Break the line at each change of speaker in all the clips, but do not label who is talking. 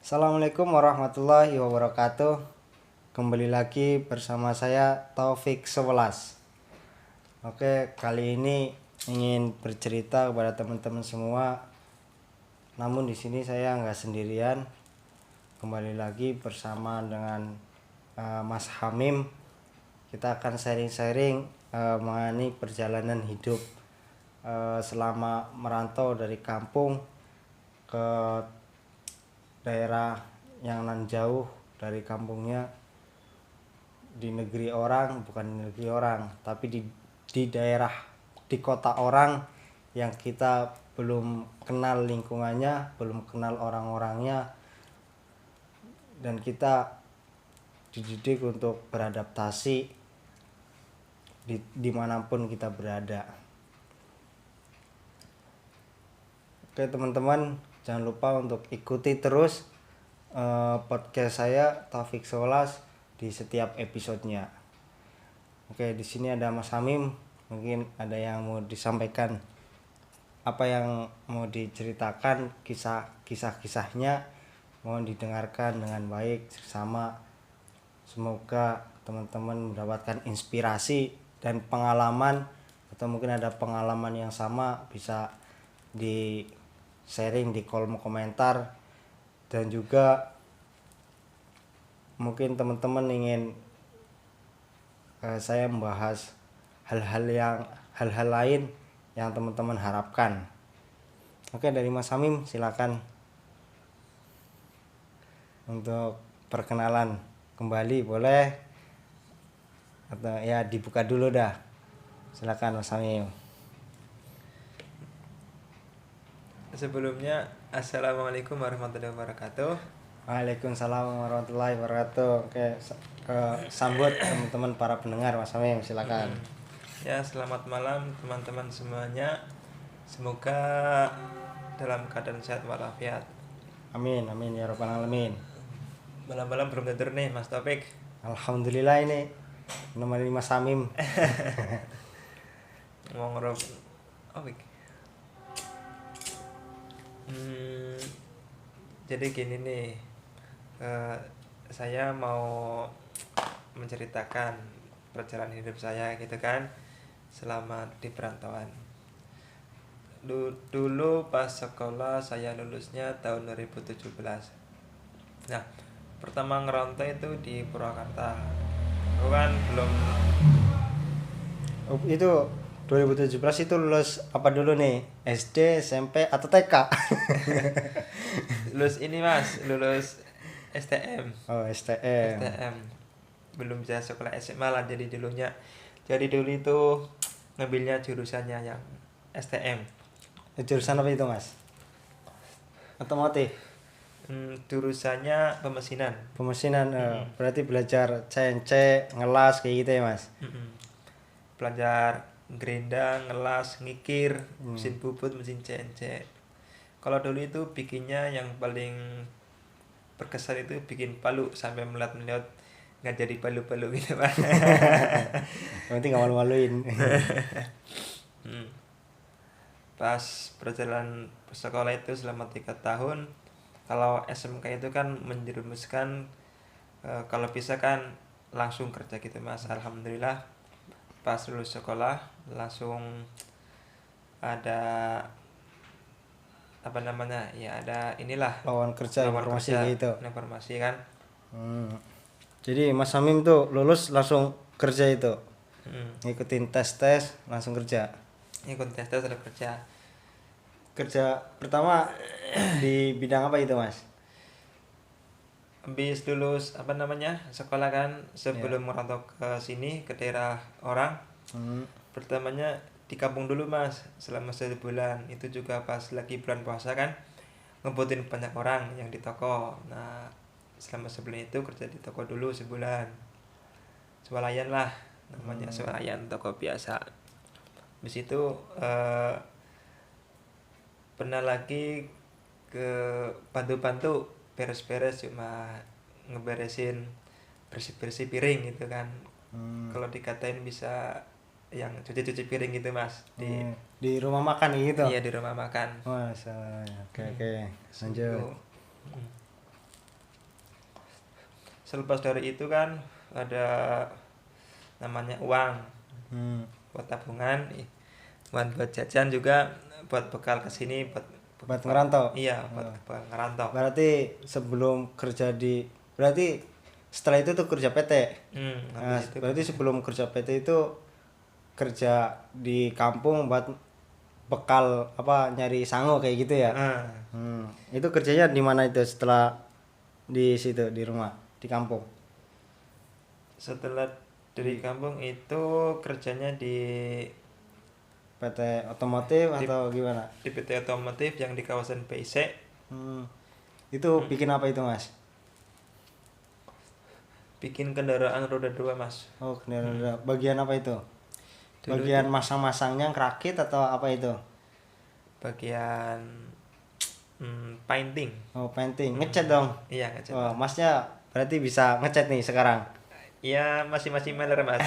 Assalamualaikum warahmatullahi wabarakatuh. Kembali lagi bersama saya Taufik 11. Oke, kali ini ingin bercerita kepada teman-teman semua. Namun di sini saya nggak sendirian. Kembali lagi bersama dengan Mas Hamim. Kita akan sharing-sharing mengenai perjalanan hidup selama merantau dari kampung ke daerah yang nan jauh dari kampungnya, di negeri orang, bukan di negeri orang, tapi di daerah, di kota orang yang kita belum kenal lingkungannya, belum kenal orang-orangnya, dan kita dididik untuk beradaptasi dimanapun kita berada. Oke teman-teman, jangan lupa untuk ikuti terus podcast saya Taufik 11 di setiap episodenya. Oke, di sini ada Mas Hamim, mungkin ada yang mau disampaikan, apa yang mau diceritakan, kisahnya mohon didengarkan dengan baik bersama. Semoga teman-teman mendapatkan inspirasi dan pengalaman, atau mungkin ada pengalaman yang sama bisa di sharing di kolom komentar. Dan juga mungkin teman-teman ingin saya membahas hal-hal lain yang teman-teman harapkan. Oke, dari Mas Hamim silakan untuk perkenalan kembali, boleh, atau ya dibuka dulu dah. Silakan Mas Hamim.
Sebelumnya, Assalamualaikum warahmatullahi wabarakatuh.
Waalaikumsalam warahmatullahi wabarakatuh. Oke, sambut teman-teman para pendengar, Mas Hamim silakan.
Ya, selamat malam teman-teman semuanya. Semoga dalam keadaan sehat walafiat.
Amin, amin ya rabbal alamin.
Malam-malam belum tidur nih, Mas Taufik.
Alhamdulillah ini menemani Mas Hamim.
Mau ngerob. Jadi gini nih, saya mau menceritakan perjalanan hidup saya gitu kan, selama di perantauan. Dulu pas sekolah saya lulusnya tahun 2017. Nah, pertama ngerantau itu di Purwakarta. Aku kan belum
Itu 2017 itu lulus apa dulu nih? SD, SMP atau TK?
lulus ini Mas, lulus STM.
Oh, STM.
STM. Belum bisa sekolah SMA lah jadi dulunya. Jadi dulu itu ngambilnya jurusannya yang STM.
Jurusan apa itu, Mas? Otomotif.
Jurusannya pemesinan.
Pemesinan. Berarti belajar CNC, ngelas kayak gitu ya, Mas?
Belajar gerinda, ngelas, ngikir, mesin bubut, mesin CNC. Kalau dulu itu bikinnya yang paling berkesan itu bikin palu sampai melihat nggak jadi palu-palu gitu Pak.
Yang penting nggak malu-maluin.
Pas perjalanan sekolah itu selama 3 tahun, kalau SMK itu kan menjerumuskan kalau bisa kan langsung kerja gitu Mas. Alhamdulillah pas lulus sekolah langsung ada apa namanya ya, ada inilah
Lowongan kerja, informasi gitu.
informasi kan.
Jadi Mas Hamim tuh lulus langsung kerja itu. Ngikutin tes langsung kerja.
Ikut tes ada kerja.
Kerja pertama di bidang apa itu, Mas?
Habis lulus apa namanya sekolah kan, sebelum merantau ke sini ke daerah orang, pertamanya di kampung dulu Mas selama 1 bulan. Itu juga pas lagi bulan puasa kan, ngebutin banyak orang yang di toko. Nah selama sebulan itu kerja di toko dulu sebulan, swalayan lah namanya, swalayan toko biasa. Habis itu pernah lagi ke bantu-bantu beres-beres, cuma ngeberesin bersih-bersih piring gitu kan. Kalau dikatain bisa yang cuci-cuci piring gitu Mas
Di rumah makan gitu.
Iya, di rumah makan.
Masalah. Oke. Lanjut.
selepas dari itu kan ada namanya uang buat tabungan, buat jajan juga, buat bekal ke sini,
buat ngerantau.
iya buat bekal ngerantau.
Berarti sebelum kerja di, berarti setelah itu tuh kerja PT. Nah,
Habis itu
berarti sebelum kerja PT itu kerja di kampung buat bekal apa, nyari sango kayak gitu ya. Itu kerjanya di mana itu setelah di situ, di rumah, di kampung?
setelah dari kampung itu kerjanya di
PT otomotif
Di-
atau gimana?
PT otomotif yang di kawasan PIC.
Itu bikin apa itu Mas?
Bikin kendaraan roda 2 Mas.
Oh, kendaraan. Bagian apa itu?
Dulu
Bagian
itu
masang-masangnya, ngerakit atau apa itu?
bagian painting.
Oh, painting. Ngecat dong.
Iya ngecat.
Wah, Masnya berarti bisa ngecat nih sekarang.
Iya masih meler Mas.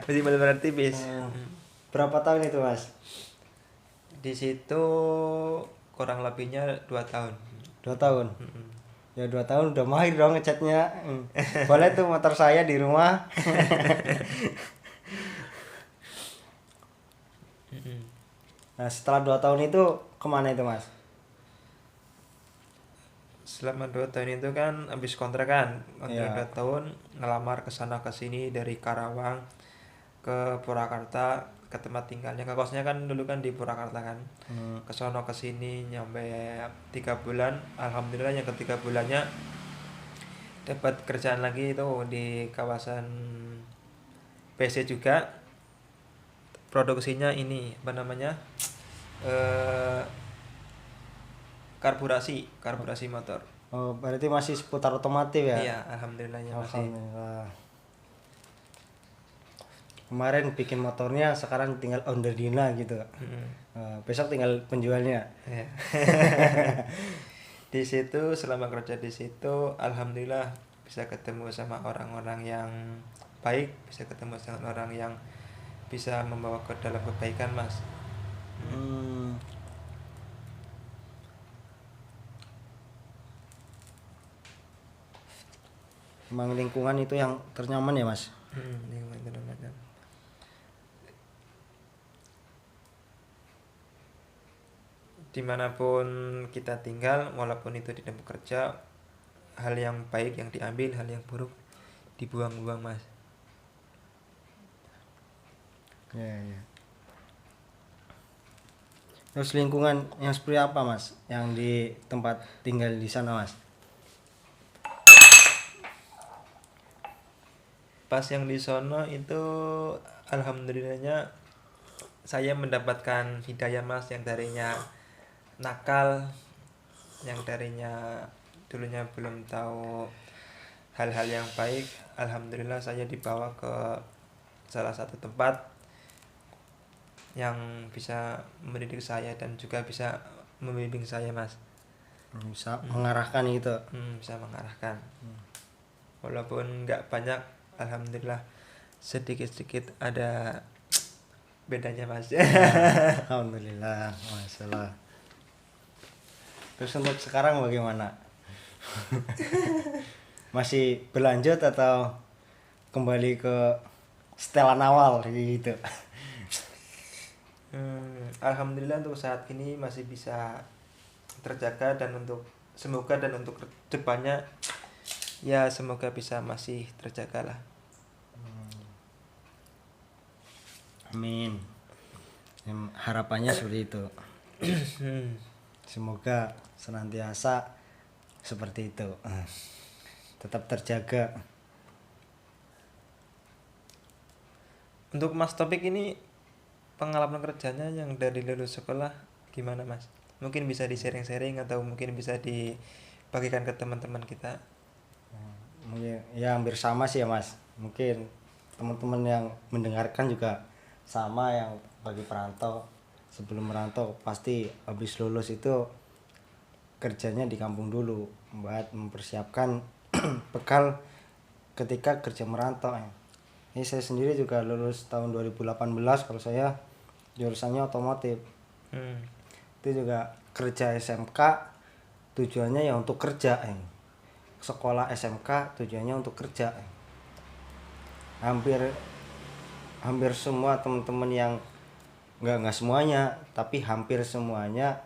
Masih meler tipis.
Berapa tahun itu Mas?
Di situ kurang lebihnya 2 tahun.
2 tahun. Ya 2 tahun udah mahir dong ngecatnya. Boleh tuh motor saya di rumah. Nah setelah 2 tahun itu kemana itu Mas?
Selama 2 tahun itu kan habis kontrak kan. Kontrak
Iya.
2 tahun, ngelamar ke sana ke sini dari Karawang ke Purwakarta, ke tempat tinggalnya, ke kosnya kan dulu kan di Purwakarta kan. Ke sono ke sini nyampe 3 bulan. Alhamdulillah yang ketiga bulannya dapat kerjaan lagi itu di kawasan PC juga. Produksinya ini apa namanya? eh karburasi motor.
Oh berarti masih seputar otomotif ya?
Iya, alhamdulillahnya masih.
Alhamdulillah. Kemarin bikin motornya, sekarang tinggal owner Dina gitu. Besok tinggal penjualnya.
Ya. Di situ selama kerja di situ alhamdulillah bisa ketemu sama orang-orang yang baik, bisa ketemu sama orang yang bisa membawa ke dalam kebaikan Mas.
Emang lingkungan itu yang ternyaman ya Mas?
Lingkungan teman-teman. Dimanapun kita tinggal, walaupun itu di tempat kerja, hal yang baik yang diambil, hal yang buruk dibuang-buang Mas.
Ya, ya. Terus lingkungan yang seperti apa Mas? Yang di tempat tinggal di sana Mas?
Pas yang di sono itu alhamdulillahnya saya mendapatkan hidayah Mas, yang darinya nakal, yang darinya dulunya belum tahu hal-hal yang baik, alhamdulillah saya dibawa ke salah satu tempat yang bisa mendidik saya dan juga bisa membimbing saya Mas.
Bisa mengarahkan gitu.
Bisa mengarahkan. Walaupun nggak banyak, alhamdulillah sedikit-sedikit ada bedanya Mas.
Alhamdulillah, masalah. Terus untuk sekarang bagaimana? Masih berlanjut atau kembali ke setelan awal gitu?
Alhamdulillah untuk saat ini masih bisa terjaga, dan untuk semoga dan untuk depannya ya semoga bisa masih terjaga lah.
Amin. Harapannya seperti itu. Semoga senantiasa seperti itu. Tetap terjaga.
Untuk Mas Topik ini, pengalaman kerjanya yang dari lulus sekolah gimana Mas? Mungkin bisa di sharing-sharing atau mungkin bisa dibagikan ke teman-teman kita.
Mungkin ya hampir sama sih ya Mas. Mungkin teman-teman yang mendengarkan juga sama, yang bagi perantau. Sebelum merantau pasti habis lulus itu kerjanya di kampung dulu buat mempersiapkan bekal ketika kerja merantau. Ini saya sendiri juga lulus tahun 2018, kalau saya jurusannya otomotif. Itu juga kerja SMK, tujuannya ya untuk kerja. sekolah SMK tujuannya untuk kerja. Hampir semua teman-teman yang nggak semuanya, tapi hampir semuanya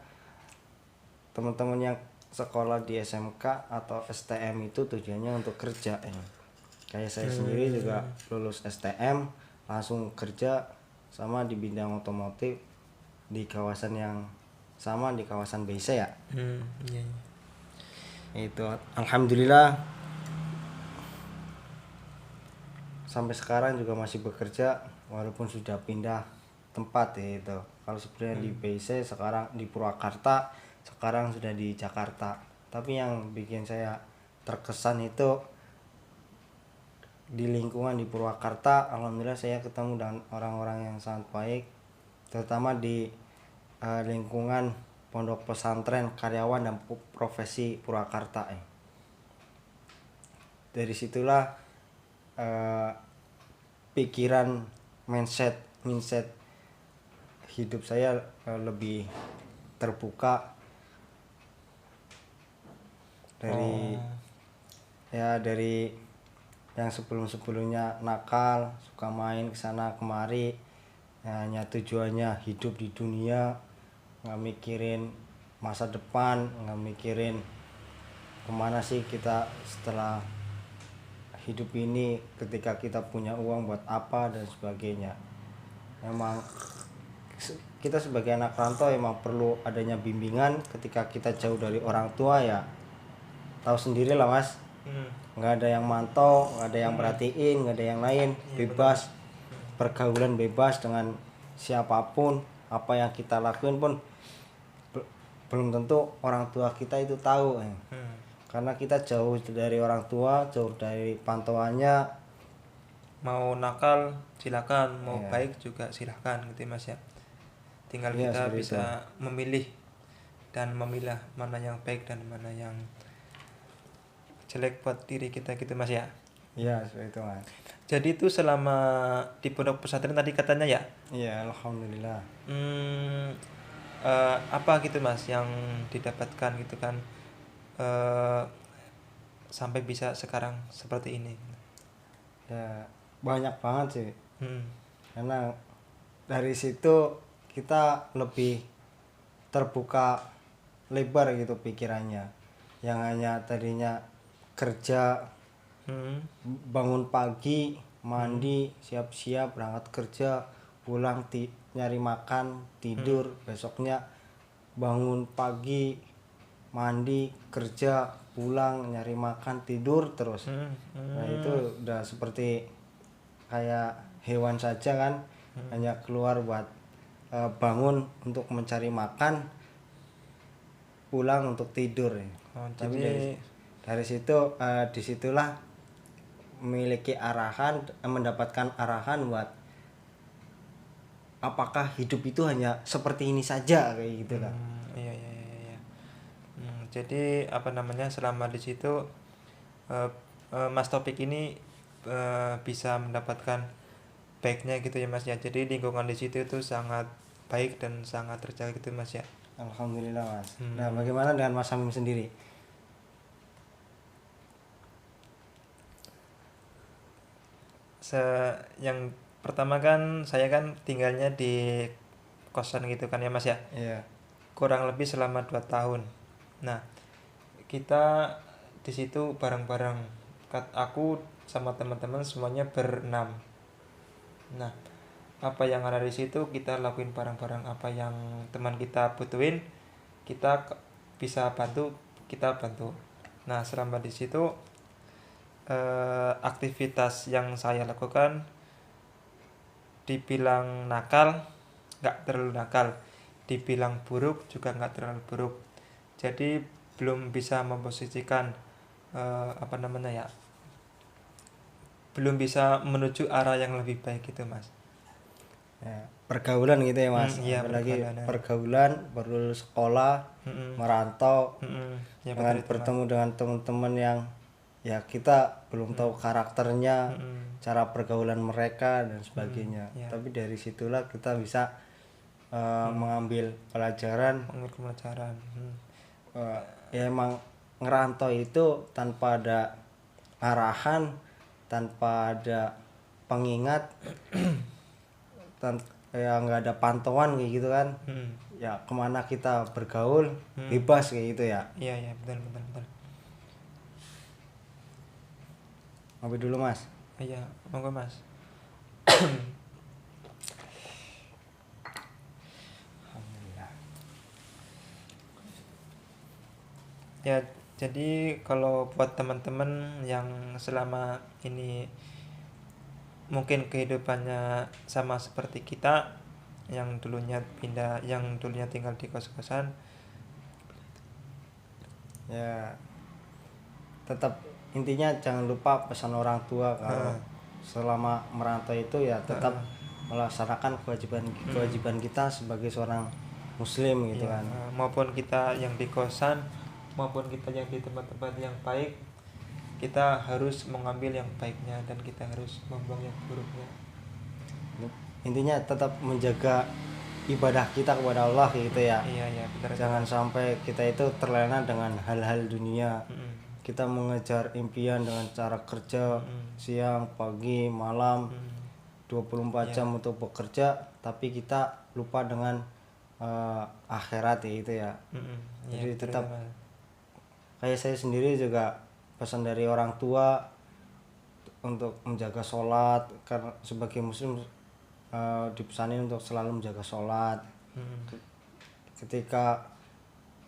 teman-teman yang sekolah di SMK atau STM itu tujuannya untuk kerja ya. Kayak saya sendiri juga lulus STM langsung kerja sama di bidang otomotif di kawasan yang sama, di kawasan BC ya.
Iya.
Itu alhamdulillah sampai sekarang juga masih bekerja walaupun sudah pindah tempat ya itu. Kalau sebelumnya di BC, sekarang di Purwakarta, sekarang sudah di Jakarta. Tapi yang bikin saya terkesan itu di lingkungan di Purwakarta, alhamdulillah saya ketemu dengan orang-orang yang sangat baik, terutama di lingkungan Pondok Pesantren Karyawan dan Profesi Purwakarta. Dari situlah pikiran mindset hidup saya lebih terbuka dari dari yang sebelumnya nakal, suka main kesana kemari, hanya tujuannya hidup di dunia, nggak mikirin masa depan, nggak mikirin kemana sih kita setelah hidup ini, ketika kita punya uang buat apa dan sebagainya. Memang kita sebagai anak rantau emang perlu adanya bimbingan ketika kita jauh dari orang tua ya. Tahu sendiri lah mas, nggak ada yang mantau, nggak ada yang perhatiin, nggak ada yang lain, bebas pergaulan, bebas dengan siapapun. Apa yang kita lakuin pun belum tentu orang tua kita itu tahu karena kita jauh dari orang tua, jauh dari pantauannya.
Mau nakal silakan, mau baik juga silakan gitu mas ya. Tinggal kita bisa memilih dan memilah mana yang baik dan mana yang jelek buat diri kita gitu mas ya.
Iya seperti itu mas.
Jadi itu selama di pondok pesantren tadi katanya ya?
Iya alhamdulillah.
Apa gitu mas yang didapatkan gitu kan sampai bisa sekarang seperti ini?
Ya banyak banget sih. Karena dari situ kita lebih terbuka lebar gitu pikirannya. Yang hanya tadinya kerja, bangun pagi, mandi, siap-siap berangkat kerja, pulang nyari makan, tidur, besoknya bangun pagi, mandi, kerja, pulang, nyari makan, tidur terus. Nah itu udah seperti kayak hewan saja kan, hanya keluar buat bangun untuk mencari makan, pulang untuk tidur. Tapi dari situ disitulah memiliki arahan, mendapatkan arahan buat apakah hidup itu hanya seperti ini saja kayak gitu lah.
Iya. Jadi apa namanya selama di situ Mas Topik ini bisa mendapatkan baiknya gitu ya mas ya. Jadi lingkungan di situ itu sangat baik dan sangat terjaga gitu mas ya.
Alhamdulillah mas. Nah bagaimana dengan Mas Hamim sendiri?
Yang pertama kan saya kan tinggalnya di kosan gitu kan ya mas ya.
Iya.
Kurang lebih selama 2 tahun. Nah kita di situ bareng-bareng, aku sama teman-teman semuanya berenam. Nah apa yang ada di situ kita lakuin bareng-bareng, apa yang teman kita butuhin kita bisa bantu, kita bantu. Nah selama di situ aktivitas yang saya lakukan dibilang nakal nggak terlalu nakal, dibilang buruk juga nggak terlalu buruk. Jadi belum bisa memposisikan apa namanya ya, belum bisa menuju arah yang lebih baik gitu mas.
Ya, pergaulan gitu ya mas.
Iya,
apalagi pergaulan baru sekolah, merantau,
Ya,
dengan bertemu dengan teman-teman yang ya kita belum tahu karakternya, cara pergaulan mereka dan sebagainya. Tapi dari situlah kita bisa mengambil pelajaran.
Ya emang
ngerantau itu tanpa ada arahan, tanpa ada pengingat, ya nggak ada pantauan kayak gitu kan. Ya kemana kita bergaul bebas kayak gitu ya.
Iya betul.
Ngopi dulu mas.
Iya, monggo mas.
Alhamdulillah.
Ya, jadi kalau buat teman-teman yang selama ini mungkin kehidupannya sama seperti kita, yang dulunya tinggal di kos-kosan,
Ya tetap intinya jangan lupa pesan orang tua kalau selama merantau itu ya tetap melaksanakan kewajiban kita sebagai seorang muslim gitu
ya,
kan.
maupun kita yang di kosan, maupun kita yang di tempat-tempat yang baik, kita harus mengambil yang baiknya dan kita harus membuang yang buruknya.
Intinya tetap menjaga ibadah kita kepada Allah gitu ya.
Iya benar.
Jangan sampai kita itu terlena dengan hal-hal dunia. Kita mengejar impian dengan cara kerja siang, pagi, malam, 24 jam untuk bekerja, tapi kita lupa dengan akhirat ya itu ya. Jadi tetap kayak saya sendiri juga pesan dari orang tua untuk menjaga sholat, karena sebagai muslim dipesanin untuk selalu menjaga sholat. Ketika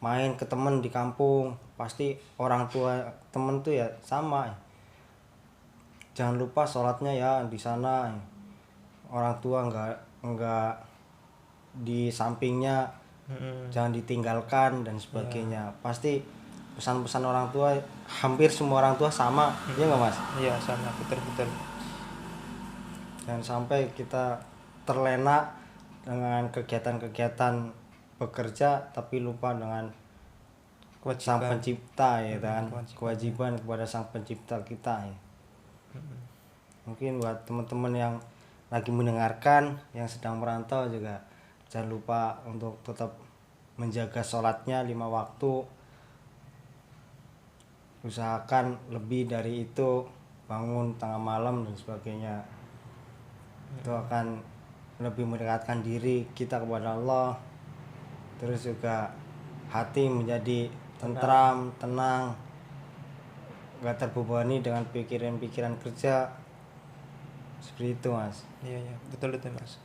main ke temen di kampung, pasti orang tua temen tuh ya sama, jangan lupa sholatnya ya di sana. Orang tua nggak di sampingnya, jangan ditinggalkan dan sebagainya. Pasti pesan-pesan orang tua hampir semua orang tua sama, ya nggak mas?
Iya sama, betul.
Jangan sampai kita terlena dengan kegiatan-kegiatan bekerja tapi lupa dengan sang pencipta ya kan, kewajiban kepada sang pencipta kita ya. Mungkin buat teman-teman yang lagi mendengarkan yang sedang merantau juga jangan lupa untuk tetap menjaga sholatnya 5 waktu, usahakan lebih dari itu, bangun tengah malam dan sebagainya. Itu akan lebih mendekatkan diri kita kepada Allah, terus juga hati menjadi tentram, tenang, gak terbebani dengan pikiran-pikiran kerja seperti itu mas.
Iya betul itu mas.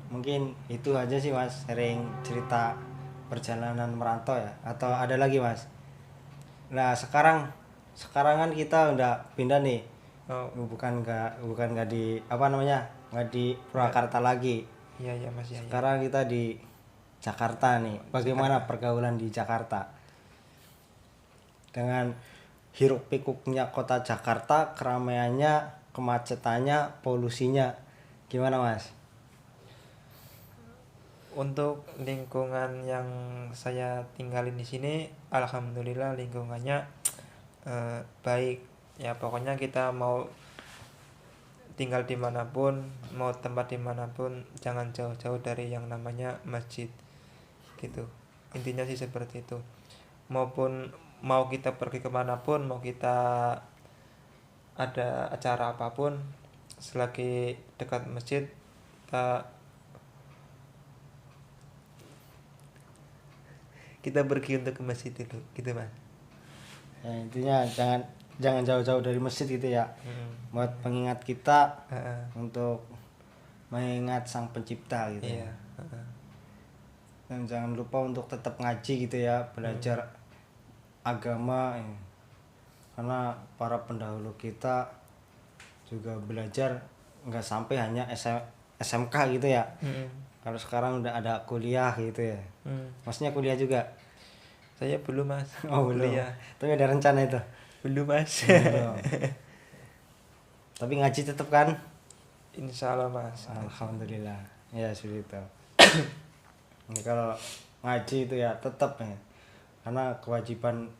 Mungkin itu aja sih mas, sharing cerita perjalanan merantau ya, atau ada lagi mas? Nah sekarang kan kita udah pindah nih. bukan nggak di apa namanya, nggak di Purwakarta lagi.
Iya mas ya.
Sekarang kita di Jakarta nih. Bagaimana pergaulan di Jakarta dengan hiruk pikuknya kota Jakarta, keramaiannya, kemacetannya, polusinya, gimana mas?
Untuk lingkungan yang saya tinggalin di sini, alhamdulillah lingkungannya baik ya. Pokoknya kita mau tinggal dimanapun, mau tempat dimanapun, jangan jauh-jauh dari yang namanya masjid gitu. Intinya sih seperti itu. Maupun mau kita pergi kemanapun, mau kita ada acara apapun, selagi dekat masjid, kita pergi untuk ke masjid dulu gitu mas.
Ya, intinya jangan jauh-jauh dari masjid gitu ya. Buat pengingat kita untuk mengingat sang pencipta gitu.
Iya.
Dan jangan lupa untuk tetap ngaji gitu ya, belajar agama ya. Karena para pendahulu kita juga belajar nggak sampai hanya SMK gitu ya. Kalau sekarang udah ada kuliah gitu ya. Maksudnya kuliah juga?
Saya belum mas.
Oh belum. Kuliah. Tapi ada rencana itu?
Belum mas.
Belum. Tapi ngaji tetap kan?
Insya Allah mas.
Alhamdulillah. Ya sudah itu. Kalau ngaji itu ya tetap ya. Karena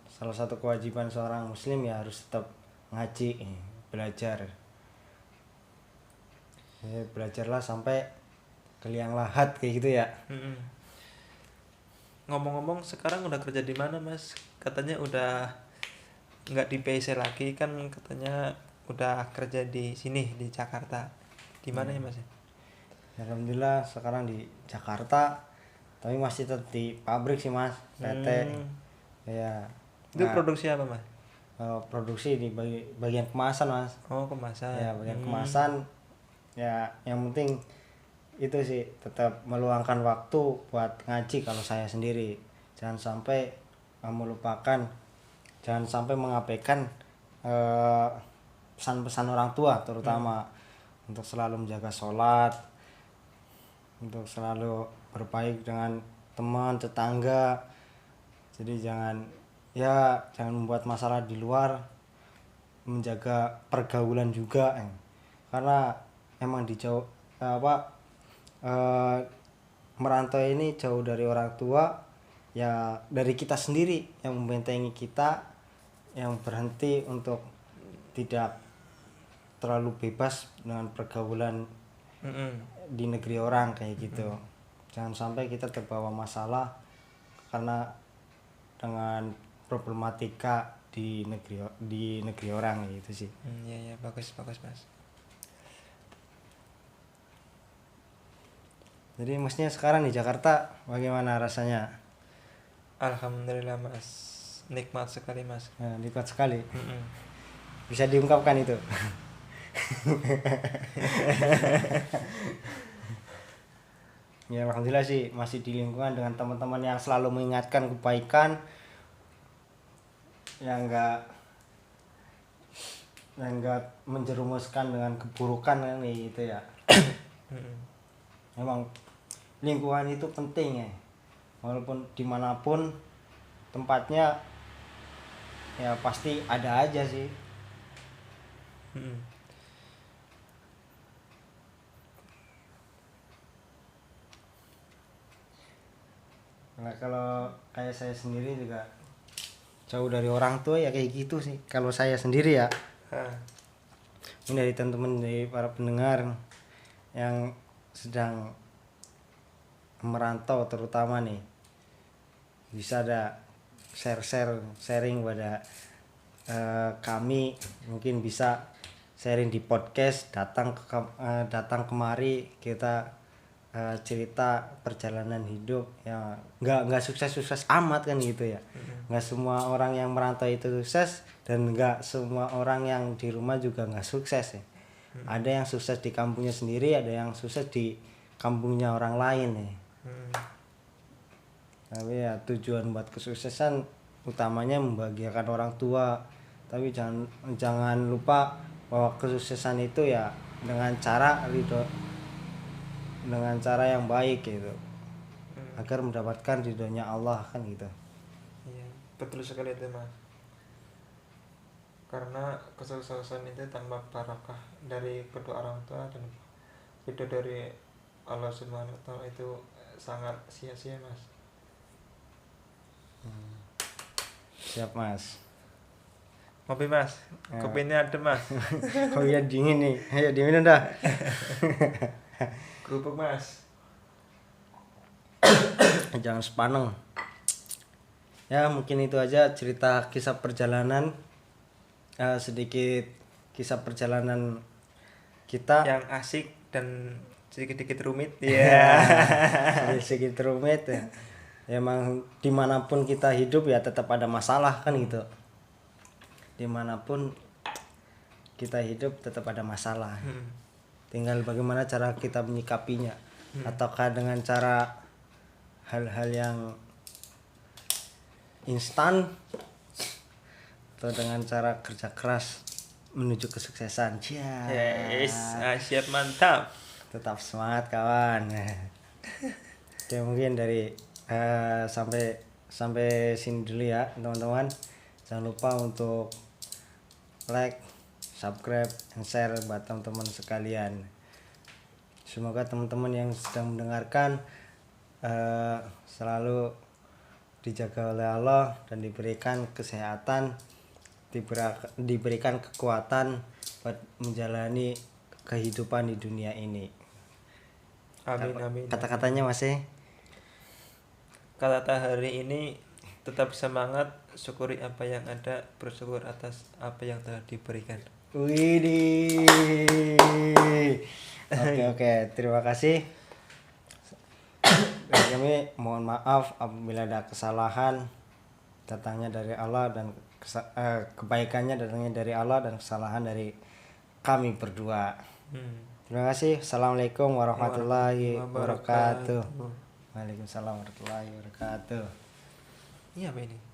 salah satu kewajiban seorang muslim ya harus tetap ngaji, belajar. Ya, belajarlah sampai ke liang lahat kayak gitu ya.
ngomong-ngomong sekarang udah kerja di mana Mas? Katanya udah nggak di PC lagi kan, katanya udah kerja di sini di Jakarta. Di mana ya Mas?
Alhamdulillah sekarang di Jakarta, tapi masih tetap di pabrik sih Mas, PT. Ya.
Itu
Nah,
produksi apa Mas?
produksi di bagian kemasan Mas.
Oh, kemasan.
Ya, bagian kemasan. Ya, yang penting itu sih tetap meluangkan waktu buat ngaji kalau saya sendiri. Jangan sampai melupakan, jangan sampai mengabaikan pesan-pesan orang tua terutama untuk selalu menjaga sholat, untuk selalu berbaik dengan teman tetangga. Jadi jangan membuat masalah di luar, menjaga pergaulan juga karena emang merantau ini jauh dari orang tua, ya dari kita sendiri yang membentengi kita, yang berhenti untuk tidak terlalu bebas dengan pergaulan di negeri orang kayak gitu. Jangan sampai kita terbawa masalah karena dengan problematika di negeri orang gitu sih.
Iya bagus Mas.
Jadi maksudnya sekarang di Jakarta bagaimana rasanya?
Alhamdulillah Mas, nikmat sekali Mas.
Nikmat sekali. Bisa diungkapkan itu? Ya alhamdulillah sih masih di lingkungan dengan teman-teman yang selalu mengingatkan kebaikan, yang enggak menjerumuskan dengan keburukan kan gitu ya. Memang lingkungan itu penting ya, walaupun dimanapun tempatnya ya pasti ada aja sih. Nah, kalau kayak saya sendiri juga jauh dari orang tua ya kayak gitu sih kalau saya sendiri ya. Ini dari teman-teman, dari para pendengar yang sedang merantau terutama nih, bisa ada sharing pada kami, mungkin bisa sharing di podcast, datang kemari kita cerita perjalanan hidup ya, nggak sukses amat kan gitu ya. Nggak semua orang yang merantau itu sukses, dan nggak semua orang yang di rumah juga nggak sukses ya. Ada yang sukses di kampungnya sendiri, ada yang sukses di kampungnya orang lain ya. Tapi ya tujuan buat kesuksesan utamanya membahagiakan orang tua, tapi jangan lupa bahwa kesuksesan itu ya dengan cara yang baik gitu, agar mendapatkan ridhonya Allah kan gitu.
Iya, betul sekali itu Mas. Karena kesuksesan itu tanpa barakah dari kedua orang tua dan ridho dari Allah Subhanahu wa Ta'ala itu sangat sia-sia Mas.
Siap Mas.
Kopi Mas, kopinya ada Mas.
Oh iya dingin nih, ayo diminum dah.
Kerupuk Mas.
Jangan sepaneng. Ya mungkin itu aja cerita kisah perjalanan, sedikit kisah perjalanan kita
yang asik dan sedikit rumit
sedikit rumit ya. Emang dimanapun kita hidup ya tetap ada masalah kan gitu. Dimanapun kita hidup tetap ada masalah. Tinggal bagaimana cara kita menyikapinya, ataukah dengan cara hal-hal yang instan atau dengan cara kerja keras menuju kesuksesan.
Yes, siap, mantap.
Tetap semangat kawan. Oke, mungkin dari sampai sini dulu ya teman-teman. Jangan lupa untuk like, subscribe, dan share buat teman-teman sekalian. Semoga teman-teman yang sedang mendengarkan selalu dijaga oleh Allah dan diberikan kesehatan, diberikan kekuatan buat menjalani kehidupan di dunia ini.
Amin.
Kata-katanya Mas.
kata hari ini tetap semangat, syukuri apa yang ada, bersyukur atas apa yang telah diberikan.
Widih. Oke, terima kasih. Dan kami mohon maaf apabila ada kesalahan, datangnya dari Allah dan kebaikannya datangnya dari Allah dan kesalahan dari kami berdua. Terima kasih. Assalamualaikum warahmatullahi wabarakatuh. Waalaikumsalam warahmatullahi wabarakatuh.
Iya, apa ini?